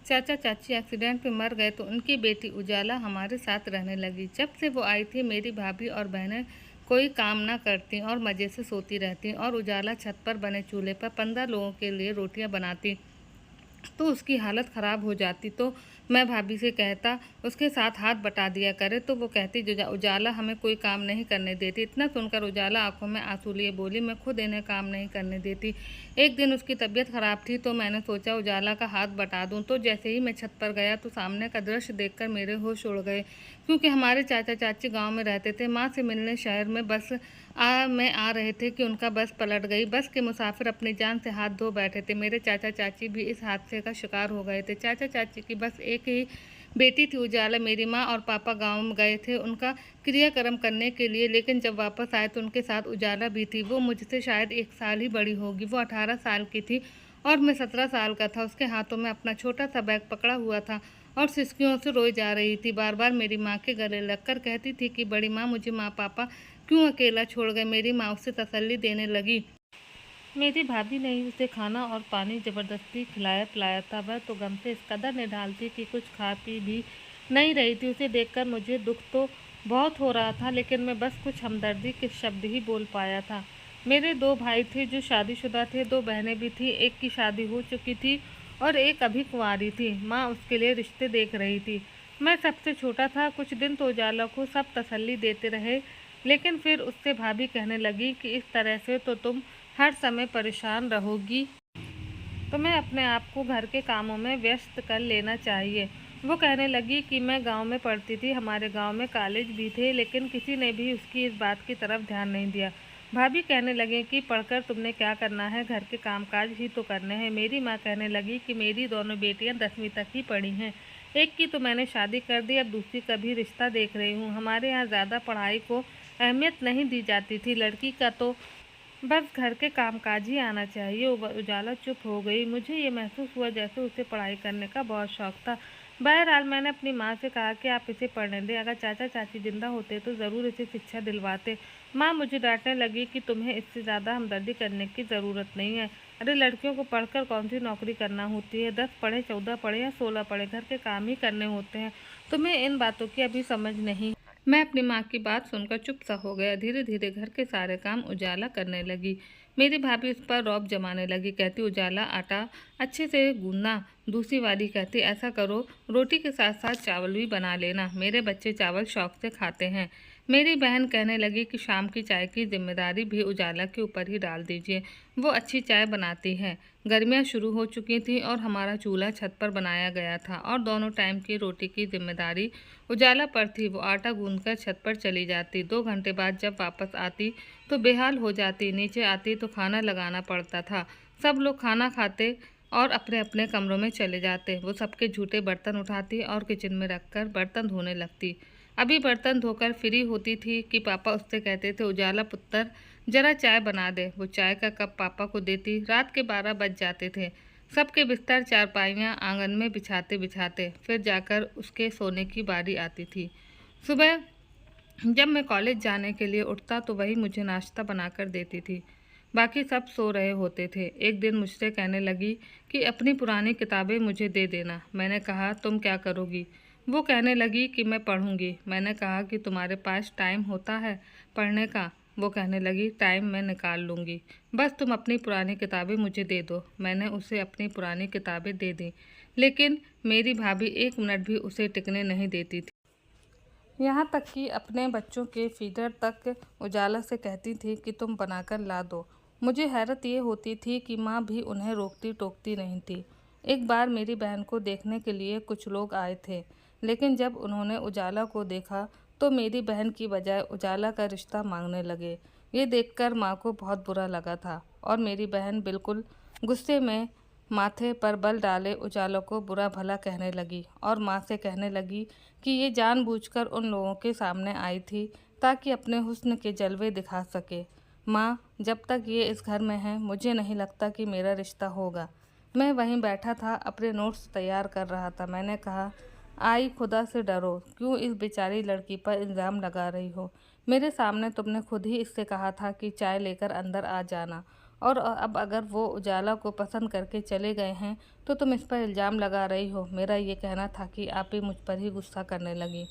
चाचा चाची एक्सीडेंट में मर गए तो उनकी बेटी उजाला हमारे साथ रहने लगी। जब से वो आई थी मेरी भाभी और बहनें कोई काम ना करती और मज़े से सोती रहती और उजाला छत पर बने चूल्हे पर 15 लोगों के लिए रोटियां बनाती तो उसकी हालत ख़राब हो जाती। तो मैं भाभी से कहता उसके साथ हाथ बटा दिया करे तो वो कहती उजाला हमें कोई काम नहीं करने देती। इतना सुनकर उजाला आंखों में आंसू लिए बोली, मैं खुद इन्हें काम नहीं करने देती। एक दिन उसकी तबीयत ख़राब थी तो मैंने सोचा उजाला का हाथ बटा दूं। तो जैसे ही मैं छत पर गया तो सामने का दृश्य देखकर मेरे होश उड़ गए, क्योंकि हमारे चाचा चाची गाँव में रहते थे। माँ से मिलने शहर में बस में आ रहे थे कि उनका बस पलट गई। बस के मुसाफिर अपनी जान से हाथ धो बैठे थे। मेरे चाचा चाची भी इस हादसे का शिकार हो गए थे। चाचा चाची की बस एक ही बेटी थी उजाला। मेरी माँ और पापा गांव में गए थे उनका क्रियाक्रम करने के लिए, लेकिन जब वापस आए तो उनके साथ उजाला भी थी। वो मुझसे शायद 1 साल ही बड़ी होगी। वो 18 साल की थी और मैं 17 साल का था। उसके हाथों में अपना छोटा सा बैग पकड़ा हुआ था और सिसकियों से रोई जा रही थी। बार बार मेरी माँ के गले लगकर कहती थी कि बड़ी माँ मुझे माँ पापा क्यों अकेला छोड़ गए। मेरी माँ उसे तसल्ली देने लगी। मेरी भाभी ने ही उसे खाना और पानी जबरदस्ती खिलाया पिलाया था। वह तो गम से इस कदर निढाल थी कि कुछ खा पी भी नहीं रही थी। उसे देखकर मुझे दुख तो बहुत हो रहा था, लेकिन मैं बस कुछ हमदर्दी के शब्द ही बोल पाया था। मेरे 2 भाई थे जो शादीशुदा थे, 2 बहनें भी थी। एक की शादी हो चुकी थी और एक अभी कुंवारी थी। माँ उसके लिए रिश्ते देख रही थी। मैं सबसे छोटा था। कुछ दिन तो उजाला को सब तसल्ली देते रहे, लेकिन फिर उससे भाभी कहने लगी कि इस तरह से तो तुम हर समय परेशान रहोगी, तुम्हें अपने आप को घर के कामों में व्यस्त कर लेना चाहिए। वो कहने लगी कि मैं गांव में पढ़ती थी, हमारे गांव में कॉलेज भी थे, लेकिन किसी ने भी उसकी इस बात की तरफ ध्यान नहीं दिया। भाभी कहने लगे कि पढ़कर तुमने क्या करना है, घर के कामकाज ही तो करने हैं। मेरी माँ कहने लगी कि मेरी दोनों बेटियां 10वीं तक ही पढ़ी हैं, एक की तो मैंने शादी कर दी, अब दूसरी का भी रिश्ता देख रही हूँ। हमारे यहाँ ज़्यादा पढ़ाई को अहमियत नहीं दी जाती थी, लड़की का तो बस घर के कामकाज ही आना चाहिए। उजाला चुप हो गई। मुझे ये महसूस हुआ जैसे उसे पढ़ाई करने का बहुत शौक था। बहरहाल मैंने अपनी माँ से कहा कि आप इसे पढ़ने दें, अगर चाचा चाची जिंदा होते तो ज़रूर इसे शिक्षा दिलवाते। माँ मुझे डांटने लगी कि तुम्हें इससे ज़्यादा हमदर्दी करने की ज़रूरत नहीं है। अरे लड़कियों को पढ़कर कौन सी नौकरी करना होती है, 10 पढ़े 14 पढ़े या 16 पढ़े, घर के काम ही करने होते हैं। तुम्हें इन बातों की अभी समझ नहीं। मैं अपनी माँ की बात सुनकर चुप सा हो गया। धीरे धीरे घर के सारे काम उजाला करने लगी। मेरी भाभी उस पर रौब जमाने लगी। कहती उजाला आटा अच्छे से गूंदना। दूसरी वाली कहती ऐसा करो रोटी के साथ साथ चावल भी बना लेना, मेरे बच्चे चावल शौक से खाते हैं। मेरी बहन कहने लगी कि शाम की चाय की जिम्मेदारी भी उजाला के ऊपर ही डाल दीजिए, वो अच्छी चाय बनाती है। गर्मियाँ शुरू हो चुकी थीं और हमारा चूल्हा छत पर बनाया गया था और दोनों टाइम की रोटी की जिम्मेदारी उजाला पर थी। वो आटा गूंदकर छत पर चली जाती। 2 घंटे बाद जब वापस आती तो बेहाल हो जाती। नीचे आती तो खाना लगाना पड़ता था। सब लोग खाना खाते और अपने अपने कमरों में चले जाते। वो सबके झूठे बर्तन उठाती और किचन में रखकर बर्तन धोने लगती। अभी बर्तन धोकर फ्री होती थी कि पापा उससे कहते थे उजाला पुत्तर जरा चाय बना दे। वो चाय का कप पापा को देती। रात के 12 बज जाते थे। सबके बिस्तर चारपाइयाँ आंगन में बिछाते बिछाते फिर जाकर उसके सोने की बारी आती थी। सुबह जब मैं कॉलेज जाने के लिए उठता तो वही मुझे नाश्ता बनाकर देती थी। बाकी सब सो रहे होते थे। एक दिन मुझसे कहने लगी कि अपनी पुरानी किताबें मुझे दे देना। मैंने कहा तुम क्या करोगी? वो कहने लगी कि मैं पढ़ूंगी। मैंने कहा कि तुम्हारे पास टाइम होता है पढ़ने का? वो कहने लगी टाइम मैं निकाल लूँगी, बस तुम अपनी पुरानी किताबें मुझे दे दो। मैंने उसे अपनी पुरानी किताबें दे दी, लेकिन मेरी भाभी 1 मिनट भी उसे टिकने नहीं देती थी। यहाँ तक कि अपने बच्चों के फीडर तक उजाला से कहती थी कि तुम बनाकर ला दो। मुझे हैरत ये होती थी कि माँ भी उन्हें रोकती टोकती नहीं थी। एक बार मेरी बहन को देखने के लिए कुछ लोग आए थे, लेकिन जब उन्होंने उजाला को देखा तो मेरी बहन की बजाय उजाला का रिश्ता मांगने लगे। ये देखकर माँ को बहुत बुरा लगा था और मेरी बहन बिल्कुल गुस्से में माथे पर बल डाले उजाला को बुरा भला कहने लगी और माँ से कहने लगी कि ये जानबूझकर उन लोगों के सामने आई थी ताकि अपने हुस्न के जलवे दिखा सके। माँ, जब तक ये इस घर में है मुझे नहीं लगता कि मेरा रिश्ता होगा। मैं वहीं बैठा था, अपने नोट्स तैयार कर रहा था। मैंने कहा आई खुदा से डरो, क्यों इस बेचारी लड़की पर इल्ज़ाम लगा रही हो? मेरे सामने तुमने खुद ही इससे कहा था कि चाय लेकर अंदर आ जाना और अब अगर वो उजाला को पसंद करके चले गए हैं तो तुम इस पर इल्ज़ाम लगा रही हो। मेरा ये कहना था कि आप ही मुझ पर ही गुस्सा करने लगी।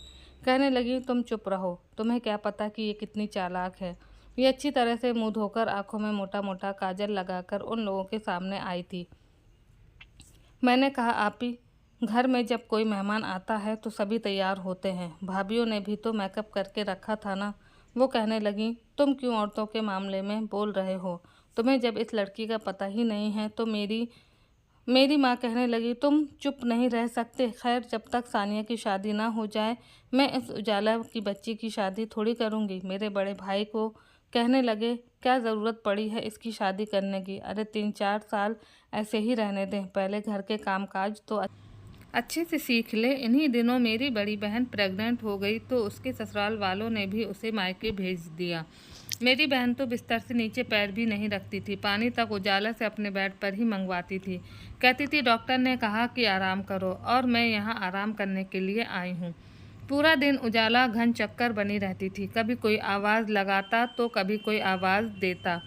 कहने लगी, तुम चुप रहो, तुम्हें क्या पता कि ये कितनी चालाक है। ये अच्छी तरह से मुंह धोकर आंखों में मोटा मोटा काजल लगाकर उन लोगों के सामने आई थी। मैंने कहा, आप ही, घर में जब कोई मेहमान आता है तो सभी तैयार होते हैं, भाभीयों ने भी तो मेकअप करके रखा था ना। वो कहने लगी, तुम क्यों औरतों के मामले में बोल रहे हो? तुम्हें जब इस लड़की का पता ही नहीं है तो मेरी माँ कहने लगी, तुम चुप नहीं रह सकते। खैर, जब तक सानिया की शादी ना हो जाए मैं इस उजाला की बच्ची की शादी थोड़ी करूँगी। मेरे बड़े भाई को कहने लगे, क्या ज़रूरत पड़ी है इसकी शादी करने की? अरे 3-4 साल ऐसे ही रहने दें, पहले घर के कामकाज तो अच्छे से सीख ले। इन्हीं दिनों मेरी बड़ी बहन प्रेग्नेंट हो गई तो उसके ससुराल वालों ने भी उसे मायके भेज दिया। मेरी बहन तो बिस्तर से नीचे पैर भी नहीं रखती थी, पानी तक उजाला से अपने बेड पर ही मंगवाती थी। कहती थी, डॉक्टर ने कहा कि आराम करो और मैं यहाँ आराम करने के लिए आई हूँ। पूरा दिन उजाला घन चक्कर बनी रहती थी। कभी कोई आवाज़ लगाता तो कभी कोई आवाज़ देता।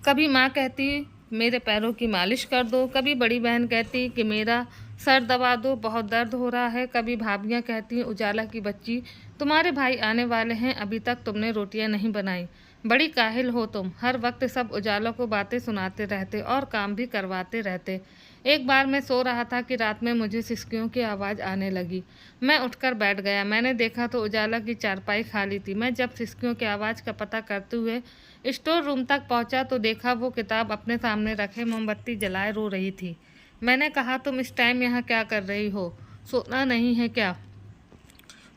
कभी माँ कहती, मेरे पैरों की मालिश कर दो। कभी बड़ी बहन कहती कि मेरा सर दबा दो, बहुत दर्द हो रहा है। कभी भाभियाँ कहती, उजाला की बच्ची, तुम्हारे भाई आने वाले हैं, अभी तक तुमने रोटियां नहीं बनाई। बड़ी काहिल हो तुम, हर वक्त सब उजाला को बातें सुनाते रहते और काम भी करवाते रहते। एक बार मैं सो रहा था कि रात में मुझे सिसकियों की आवाज़ आने लगी। मैं उठकर बैठ गया। मैंने देखा तो उजाला की चारपाई खाली थी। मैं जब सिसकियों की आवाज़ का पता करते हुए स्टोर रूम तक पहुंचा तो देखा वो किताब अपने सामने रखे मोमबत्ती जलाए रो रही थी। मैंने कहा, तुम इस टाइम यहाँ क्या कर रही हो? सोना नहीं है क्या?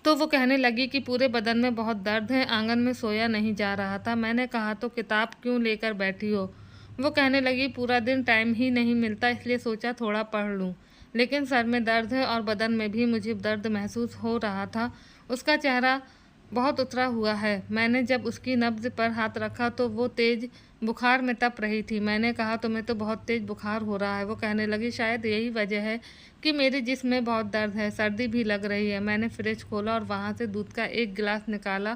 तो वो कहने लगी कि पूरे बदन में बहुत दर्द है, आंगन में सोया नहीं जा रहा था। मैंने कहा, तो किताब क्यों लेकर बैठी हो? वो कहने लगी, पूरा दिन टाइम ही नहीं मिलता, इसलिए सोचा थोड़ा पढ़ लूँ। लेकिन सर में दर्द है और बदन में भी मुझे दर्द महसूस हो रहा था। उसका चेहरा बहुत उतरा हुआ है। मैंने जब उसकी नब्ज़ पर हाथ रखा तो वो तेज़ बुखार में तप रही थी। मैंने कहा, तुम्हें तो बहुत तेज़ बुखार हो रहा है। वो कहने लगी, शायद यही वजह है कि मेरे जिस्म में बहुत दर्द है, सर्दी भी लग रही है। मैंने फ्रिज खोला और वहाँ से दूध का एक गिलास निकाला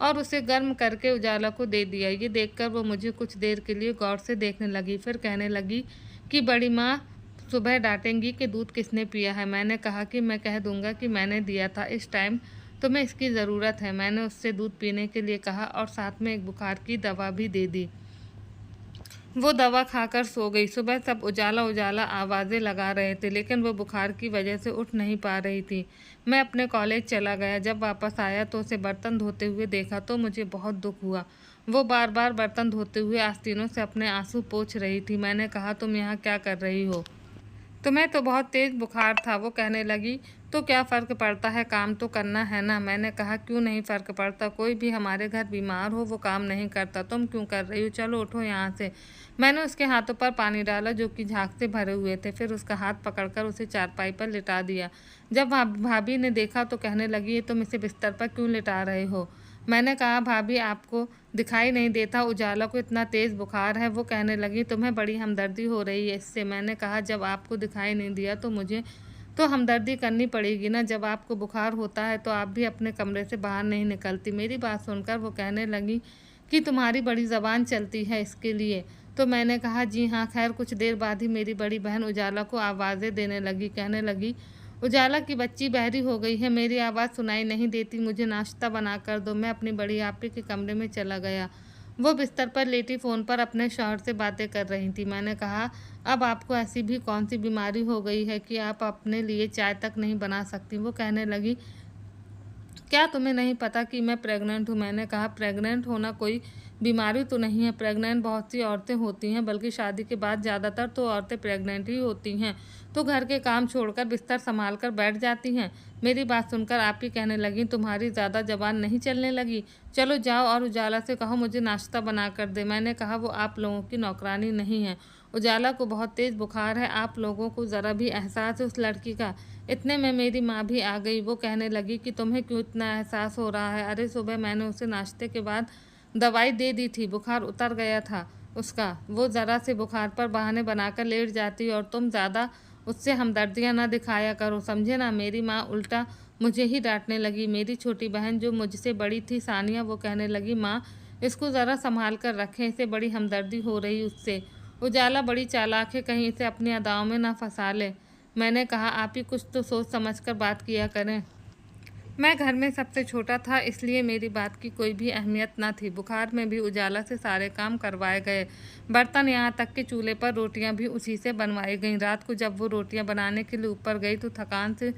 और उसे गर्म करके उजाला को दे दिया। ये देखकर वो मुझे कुछ देर के लिए गौर से देखने लगी, फिर कहने लगी कि बड़ी माँ सुबह डांटेंगी कि दूध किसने पिया है। मैंने कहा कि मैं कह दूंगा कि मैंने दिया था, इस टाइम तुम्हें इसकी ज़रूरत है। मैंने उससे दूध पीने के लिए कहा और साथ में एक बुखार की दवा भी दे दी। वो दवा खाकर सो गई। सुबह सब उजाला उजाला आवाज़ें लगा रहे थे, लेकिन वो बुखार की वजह से उठ नहीं पा रही थी। मैं अपने कॉलेज चला गया। जब वापस आया तो उसे बर्तन धोते हुए देखा तो मुझे बहुत दुख हुआ। वो बार बार बर्तन धोते हुए आस्तीनों से अपने आंसू पोंछ रही थी। मैंने कहा, तुम यहाँ क्या कर रही हो? तुम्हें तो बहुत तेज़ बुखार था। वो कहने लगी, तो क्या फ़र्क पड़ता है, काम तो करना है ना। मैंने कहा, क्यों नहीं फ़र्क पड़ता? कोई भी हमारे घर बीमार हो वो काम नहीं करता, तुम क्यों कर रही हो? चलो उठो यहाँ से। मैंने उसके हाथों पर पानी डाला जो कि झाग से भरे हुए थे, फिर उसका हाथ पकड़कर उसे चारपाई पर लिटा दिया। जब भाभी ने देखा तो कहने लगी, तुम इसे बिस्तर पर क्यों लिटा रहे हो? मैंने कहा, भाभी आपको दिखाई नहीं देता उजाला को इतना तेज़ बुखार है? वो कहने लगी, तुम्हें बड़ी हमदर्दी हो रही है इससे। मैंने कहा, जब आपको दिखाई नहीं दिया तो मुझे तो हमदर्दी करनी पड़ेगी ना। जब आपको बुखार होता है तो आप भी अपने कमरे से बाहर नहीं निकलती। मेरी बात सुनकर वो कहने लगी कि तुम्हारी बड़ी ज़बान चलती है इसके लिए। तो मैंने कहा, जी हाँ। खैर, कुछ देर बाद ही मेरी बड़ी बहन उजाला को आवाज़ें देने लगी। कहने लगी, उजाला की बच्ची बहरी हो गई है, मेरी आवाज़ सुनाई नहीं देती, मुझे नाश्ता बना कर दो। मैं अपनी बड़ी आपी के कमरे में चला गया। वो बिस्तर पर लेटी फ़ोन पर अपने शौहर से बातें कर रही थी। मैंने कहा, अब आपको ऐसी भी कौन सी बीमारी हो गई है कि आप अपने लिए चाय तक नहीं बना सकती? वो कहने लगी, क्या तुम्हें नहीं पता कि मैं प्रेग्नेंट हूँ? मैंने कहा, प्रेग्नेंट होना कोई बीमारी तो नहीं है। प्रेग्नेंट बहुत सी औरतें होती हैं, बल्कि शादी के बाद ज़्यादातर तो औरतें प्रेग्नेंट ही होती हैं, तो घर के काम छोड़कर बिस्तर संभाल कर बैठ जाती हैं। मेरी बात सुनकर आप ही कहने लगी, तुम्हारी ज़्यादा ज़बान नहीं चलने लगी? चलो जाओ और उजाला से कहो मुझे नाश्ता बना कर दे। मैंने कहा, वो आप लोगों की नौकरानी नहीं है। उजाला को बहुत तेज़ बुखार है, आप लोगों को ज़रा भी एहसास है उस लड़की का? इतने में मेरी माँ भी आ गई। वो कहने लगी कि तुम्हें क्यों इतना एहसास हो रहा है? अरे सुबह मैंने उसे नाश्ते के बाद दवाई दे दी थी, बुखार उतर गया था उसका। वो ज़रा से बुखार पर बहाने बनाकर लेट जाती और तुम ज़्यादा उससे हमदर्दियाँ ना दिखाया करो, समझे ना। मेरी माँ उल्टा मुझे ही डांटने लगी। मेरी छोटी बहन जो मुझसे बड़ी थी, सानिया, वो कहने लगी, माँ इसको ज़रा संभाल कर रखें, इसे बड़ी हमदर्दी हो रही उससे। उजाला बड़ी चालाक है, कहीं इसे अपनी अदाओं में ना फंसा ले। मैंने कहा, आप ही कुछ तो सोच समझ कर बात किया करें। मैं घर में सबसे छोटा था, इसलिए मेरी बात की कोई भी अहमियत न थी। बुखार में भी उजाला से सारे काम करवाए गए। बर्तन, यहाँ तक कि चूल्हे पर रोटियां भी उसी से बनवाई गईं। रात को जब वो रोटियां बनाने के लिए ऊपर गई तो थकान से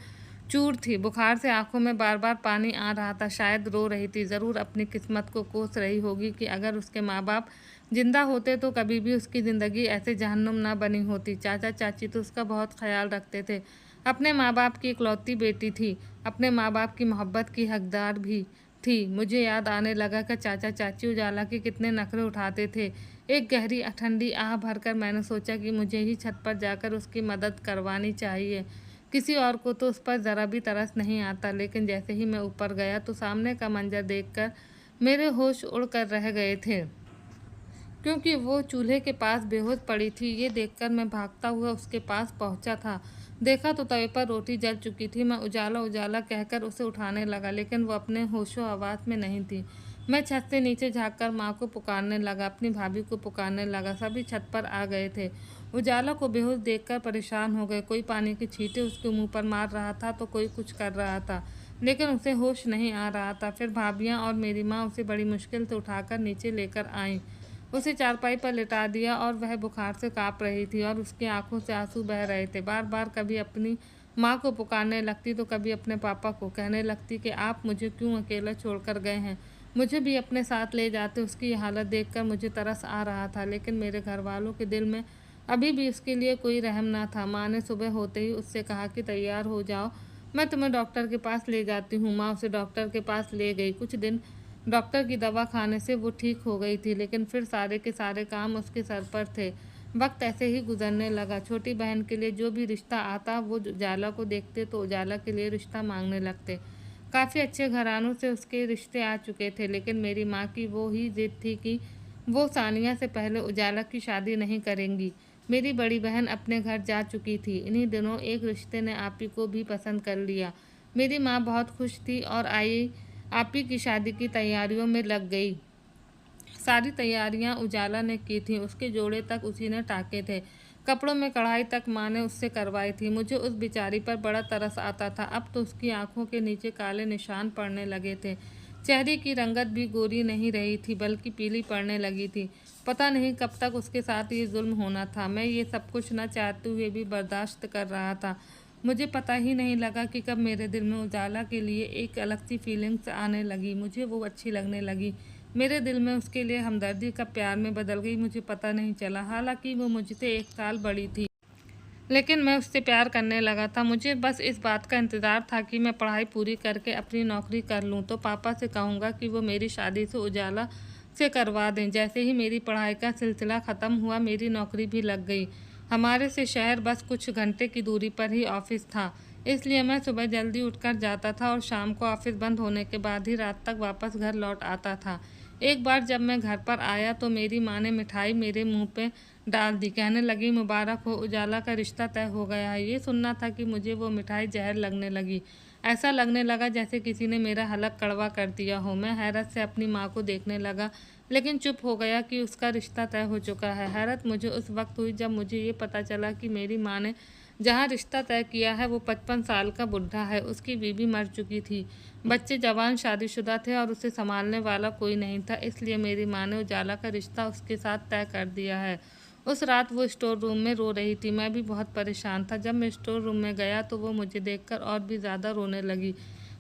चूर थी। बुखार से आंखों में बार बार पानी आ रहा था। शायद रो रही थी। ज़रूर अपनी किस्मत को कोस रही होगी कि अगर उसके माँ बाप जिंदा होते तो कभी भी उसकी ज़िंदगी ऐसे जहन्नुम ना बनी होती। चाचा चाची तो उसका बहुत ख्याल रखते थे। अपने माँ बाप की इकलौती बेटी थी, अपने माँ बाप की मोहब्बत की हकदार भी थी। मुझे याद आने लगा कि चाचा चाची उजाला के कितने नखरे उठाते थे। एक गहरी ठंडी आह भरकर मैंने सोचा कि मुझे ही छत पर जाकर उसकी मदद करवानी चाहिए। किसी और को तो उस पर ज़रा भी तरस नहीं आता, लेकिन जैसे ही मैं ऊपर गया तो सामने का मंजर देखकर मेरे होश उड़ कर रह गए थे, क्योंकि वो चूल्हे के पास बेहोश पड़ी थी। ये देखकर मैं भागता हुआ उसके पास पहुंचा था। देखा तो तवे पर रोटी जल चुकी थी। मैं उजाला उजाला कहकर उसे उठाने लगा, लेकिन वो अपने होशो हवास में नहीं थी। मैं छत से नीचे झाँककर माँ को पुकारने लगा, अपनी भाभी को पुकारने लगा। सभी छत पर आ गए थे। उजाला को बेहोश देखकर परेशान हो गए। कोई पानी की छींटे उसके मुंह पर मार रहा था तो कोई कुछ कर रहा था, लेकिन उसे होश नहीं आ रहा था। फिर भाभियाँ और मेरी माँ उसे बड़ी मुश्किल से उठाकर नीचे लेकर आईं। उसे चारपाई पर लिटा दिया और वह बुखार से काँप रही थी और उसकी आंखों से आंसू बह रहे थे। बार बार कभी अपनी माँ को पुकारने लगती तो कभी अपने पापा को। कहने लगती कि आप मुझे क्यों अकेला छोड़कर गए हैं, मुझे भी अपने साथ ले जाते। उसकी हालत देखकर मुझे तरस आ रहा था, लेकिन मेरे घर वालों के दिल में अभी भी उसके लिए कोई रहम ना था। माँ ने सुबह होते ही उससे कहा कि तैयार हो जाओ, मैं तुम्हें डॉक्टर के पास ले जाती हूँ। माँ उसे डॉक्टर के पास ले गई। कुछ दिन डॉक्टर की दवा खाने से वो ठीक हो गई थी, लेकिन फिर सारे के सारे काम उसके सर पर थे। वक्त ऐसे ही गुजरने लगा। छोटी बहन के लिए जो भी रिश्ता आता वो उजाला को देखते तो उजाला के लिए रिश्ता मांगने लगते। काफ़ी अच्छे घरानों से उसके रिश्ते आ चुके थे, लेकिन मेरी माँ की वो ही जिद थी कि वो सानिया से पहले उजाला की शादी नहीं करेंगी। मेरी बड़ी बहन अपने घर जा चुकी थी। इन्हीं दिनों एक रिश्ते ने आपी को भी पसंद कर लिया। मेरी माँ बहुत खुश थी और आई आपी की शादी की तैयारियों में लग गई। सारी तैयारियां उजाला ने की थी। उसके जोड़े तक उसी ने टाके थे, कपड़ों में कढ़ाई तक माँ ने उससे करवाई थी। मुझे उस बेचारी पर बड़ा तरस आता था। अब तो उसकी आंखों के नीचे काले निशान पड़ने लगे थे। चेहरे की रंगत भी गोरी नहीं रही थी, बल्कि पीली पड़ने लगी थी। पता नहीं कब तक उसके साथ ये जुल्म होना था। मैं ये सब कुछ न चाहते हुए भी बर्दाश्त कर रहा था। मुझे पता ही नहीं लगा कि कब मेरे दिल में उजाला के लिए एक अलग सी फीलिंग्स आने लगी। मुझे वो अच्छी लगने लगी। मेरे दिल में उसके लिए हमदर्दी कब प्यार में बदल गई मुझे पता नहीं चला। हालांकि वो मुझसे 1 साल बड़ी थी, लेकिन मैं उससे प्यार करने लगा था। मुझे बस इस बात का इंतज़ार था कि मैं पढ़ाई पूरी करके अपनी नौकरी कर लूँ तो पापा से कहूँगा कि वो मेरी शादी से उजाला से करवा दें। जैसे ही मेरी पढ़ाई का सिलसिला ख़त्म हुआ, मेरी नौकरी भी लग गई। हमारे से शहर बस कुछ घंटे की दूरी पर ही ऑफिस था, इसलिए मैं सुबह जल्दी उठकर जाता था और शाम को ऑफिस बंद होने के बाद ही रात तक वापस घर लौट आता था। एक बार जब मैं घर पर आया तो मेरी माँ ने मिठाई मेरे मुंह पे डाल दी। कहने लगी, मुबारक हो, उजाला का रिश्ता तय हो गया है। ये सुनना था कि मुझे वो मिठाई जहर लगने लगी। ऐसा लगने लगा जैसे किसी ने मेरा हलक कड़वा कर दिया हो। मैं हैरत से अपनी माँ को देखने लगा, लेकिन चुप हो गया कि उसका रिश्ता तय हो चुका है। हैरत मुझे उस वक्त हुई जब मुझे ये पता चला कि मेरी माँ ने जहाँ रिश्ता तय किया है वो 55 साल का बुढ़ा है। उसकी बीवी मर चुकी थी, बच्चे जवान शादीशुदा थे और उसे संभालने वाला कोई नहीं था। इसलिए मेरी माँ ने उजाला का रिश्ता उसके साथ तय कर दिया है। उस रात वो स्टोर रूम में रो रही थी। मैं भी बहुत परेशान था। जब मैं स्टोर रूम में गया तो वो मुझे देखकर और भी ज़्यादा रोने लगी।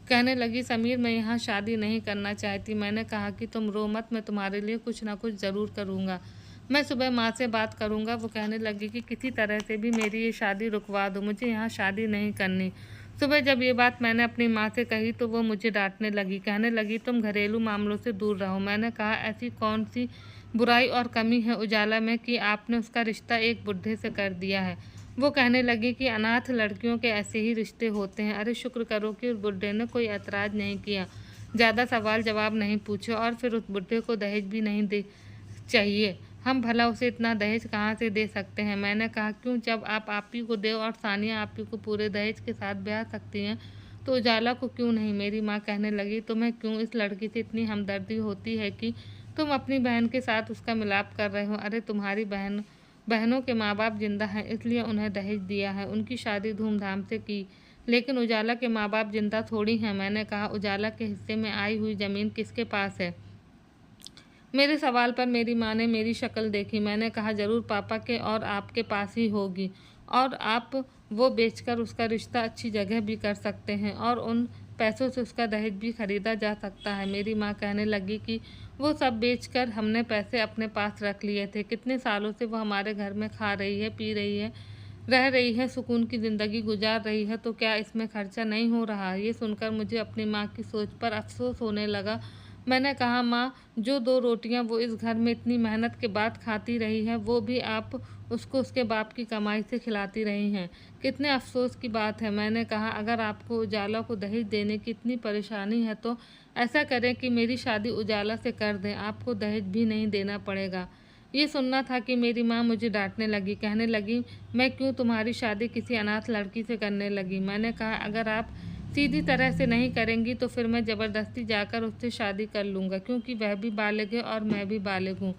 कहने लगी, समीर, मैं यहाँ शादी नहीं करना चाहती। मैंने कहा कि तुम रो मत, मैं तुम्हारे लिए कुछ ना कुछ ज़रूर करूँगा। मैं सुबह माँ से बात करूँगा। वो कहने लगी कि किसी तरह से भी मेरी ये शादी रुकवा दो, मुझे यहाँ शादी नहीं करनी। सुबह जब ये बात मैंने अपनी माँ से कही तो वो मुझे डांटने लगी। कहने लगी, तुम घरेलू मामलों से दूर रहो। मैंने कहा, ऐसी कौन सी बुराई और कमी है उजाला में कि आपने उसका रिश्ता एक बुढ़े से कर दिया है। वो कहने लगी कि अनाथ लड़कियों के ऐसे ही रिश्ते होते हैं। अरे शुक्र करो कि उस बुढ़े ने कोई ऐतराज़ नहीं किया, ज़्यादा सवाल जवाब नहीं पूछे, और फिर उस बुढ़े को दहेज भी नहीं दे चाहिए। हम भला उसे इतना दहेज कहाँ से दे सकते हैं। मैंने कहा, क्यों, जब आप आपी को दे और सानिया आपी को पूरे दहेज के साथ ब्याह सकती हैं तो उजाला को क्यों नहीं। मेरी माँ कहने लगी, तुम्हें क्यों इस लड़की से इतनी हमदर्दी होती है कि तुम अपनी बहन के साथ उसका मिलाप कर रहे हो। अरे तुम्हारी बहनों के माँ बाप जिंदा हैं, इसलिए उन्हें दहेज दिया है, उनकी शादी धूमधाम से की, लेकिन उजाला के माँ बाप जिंदा थोड़ी हैं। मैंने कहा, उजाला के हिस्से में आई हुई ज़मीन किसके पास है? मेरे सवाल पर मेरी माँ ने मेरी शक्ल देखी। मैंने कहा, ज़रूर पापा के और आपके पास ही होगी, और आप वो बेचकर उसका रिश्ता अच्छी जगह भी कर सकते हैं, और उन पैसों से उसका दहेज भी खरीदा जा सकता है। मेरी माँ कहने लगी कि वो सब बेचकर हमने पैसे अपने पास रख लिए थे। कितने सालों से वो हमारे घर में खा रही है, पी रही है, रह रही है, सुकून की ज़िंदगी गुजार रही है, तो क्या इसमें खर्चा नहीं हो रहा? ये सुनकर मुझे अपनी माँ की सोच पर अफसोस होने लगा। मैंने कहा, माँ, जो 2 रोटियां वो इस घर में इतनी मेहनत के बाद खाती रही है, वो भी आप उसको उसके बाप की कमाई से खिलाती रही हैं। कितने अफसोस की बात है। मैंने कहा, अगर आपको उजाला को दहेज देने की इतनी परेशानी है तो ऐसा करें कि मेरी शादी उजाला से कर दें, आपको दहेज भी नहीं देना पड़ेगा। ये सुनना था कि मेरी माँ मुझे डांटने लगी। कहने लगी, मैं क्यों तुम्हारी शादी किसी अनाथ लड़की से करने लगी? मैंने कहा, अगर आप सीधी तरह से नहीं करेंगी तो फिर मैं ज़बरदस्ती जाकर उससे शादी कर लूँगा, क्योंकि वह भी बालिग है और मैं भी बालिग हूँ।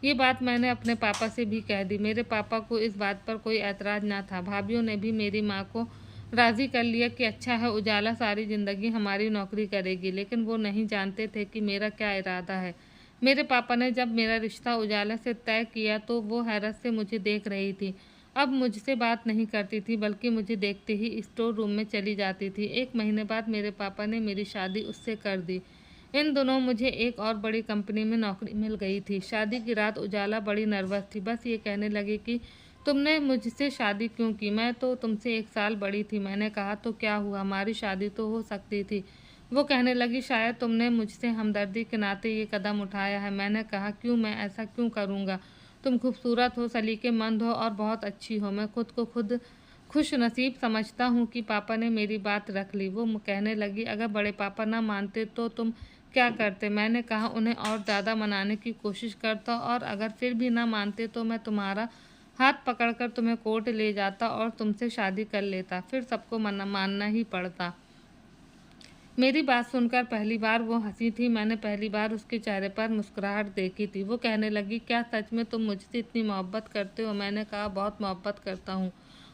ये बात मैंने अपने पापा से भी कह दी। मेरे पापा को इस बात पर कोई ऐतराज़ ना था। भाभीियों ने भी मेरी माँ को राज़ी कर लिया कि अच्छा है, उजाला सारी ज़िंदगी हमारी नौकरी करेगी, लेकिन वो नहीं जानते थे कि मेरा क्या इरादा है। मेरे पापा ने जब मेरा रिश्ता उजाला से तय किया तो वो हैरत से मुझे देख रही थी। अब मुझसे बात नहीं करती थी, बल्कि मुझे देखते ही स्टोर रूम में चली जाती थी। 1 महीने बाद मेरे पापा ने मेरी शादी उससे कर दी। इन दिनों मुझे एक और बड़ी कंपनी में नौकरी मिल गई थी। शादी की रात उजाला बड़ी नर्वस थी। बस ये कहने लगी कि तुमने मुझसे शादी क्यों की? मैं तो तुमसे 1 साल बड़ी थी। मैंने कहा, तो क्या हुआ, हमारी शादी तो हो सकती थी। वो कहने लगी, शायद तुमने मुझसे हमदर्दी के नाते ये कदम उठाया है। मैंने कहा, क्यों, मैं ऐसा क्यों करूँगा? तुम खूबसूरत हो, सलीकेमंद हो और बहुत अच्छी हो। मैं खुद को खुद खुश नसीब समझता हूँ कि पापा ने मेरी बात रख ली। वो कहने लगी, अगर बड़े पापा ना मानते तो तुम क्या करते? मैंने कहा, उन्हें और ज़्यादा मनाने की कोशिश करता, और अगर फिर भी ना मानते तो मैं तुम्हारा हाथ पकड़कर तुम्हें कोर्ट ले जाता और तुमसे शादी कर लेता। फिर सबको मानना ही पड़ता। मेरी बात सुनकर पहली बार वो हंसी थी। मैंने पहली बार उसके चेहरे पर मुस्कुराहट देखी थी। वो कहने लगी, क्या सच में तुम मुझसे इतनी मोहब्बत करते हो? मैंने कहा, बहुत मोहब्बत करता हूँ,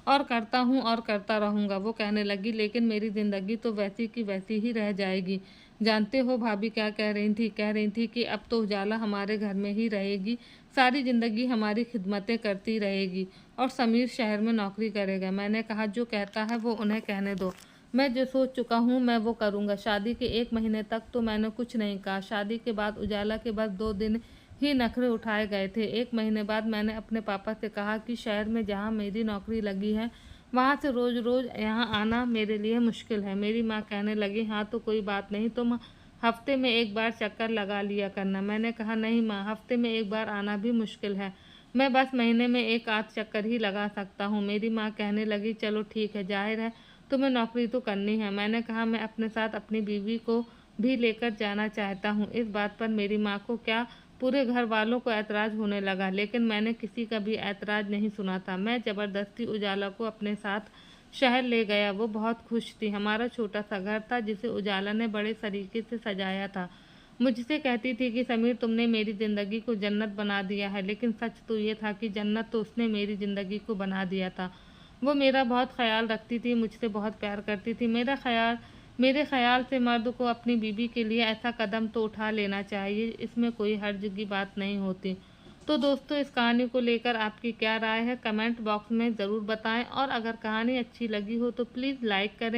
और करता हूँ और करता रहूँगा। वो कहने लगी, लेकिन मेरी ज़िंदगी तो वैसी की वैसी ही रह जाएगी। जानते हो भाभी क्या कह रही थी? कह रही थी कि अब तो उजाला हमारे घर में ही रहेगी, सारी ज़िंदगी हमारी खिदमतें करती रहेगी, और समीर शहर में नौकरी करेगा। मैंने कहा, जो कहता है वो उन्हें कहने दो। मैं जो सोच चुका हूँ मैं वो करूँगा। शादी के 1 महीने तक तो मैंने कुछ नहीं कहा। शादी के बाद उजाला के बस 2 दिन ही नखरे उठाए गए थे। 1 महीने बाद मैंने अपने पापा से कहा कि शहर में जहाँ मेरी नौकरी लगी है वहाँ से रोज़ रोज़ यहाँ आना मेरे लिए मुश्किल है। मेरी माँ कहने लगी, हाँ तो कोई बात नहीं, तुम हफ्ते में 1 बार चक्कर लगा लिया करना। मैंने कहा, नहीं माँ, हफ्ते में 1 बार आना भी मुश्किल है, मैं बस महीने में 1 आध चक्कर ही लगा सकता हूँ। मेरी माँ कहने लगी, चलो ठीक है, जाहिर है तुम्हें नौकरी तो करनी है। मैंने कहा, मैं अपने साथ अपनी बीवी को भी लेकर जाना चाहता हूँ। इस बात पर मेरी माँ को क्या पूरे घर वालों को ऐतराज़ होने लगा, लेकिन मैंने किसी का भी ऐतराज़ नहीं सुना था। मैं ज़बरदस्ती उजाला को अपने साथ शहर ले गया। वो बहुत खुश थी। हमारा छोटा सा घर था जिसे उजाला ने बड़े तरीके से सजाया था। मुझसे कहती थी कि समीर, तुमने मेरी ज़िंदगी को जन्नत बना दिया है, लेकिन सच तो ये था कि जन्नत तो उसने मेरी ज़िंदगी को बना दिया था। वो मेरा बहुत ख्याल रखती थी, मुझसे बहुत प्यार करती थी। मेरे ख्याल से मर्द को अपनी बीवी के लिए ऐसा कदम तो उठा लेना चाहिए, इसमें कोई हर्ज की बात नहीं होती। तो दोस्तों, इस कहानी को लेकर आपकी क्या राय है, कमेंट बॉक्स में ज़रूर बताएं, और अगर कहानी अच्छी लगी हो तो प्लीज़ लाइक करें।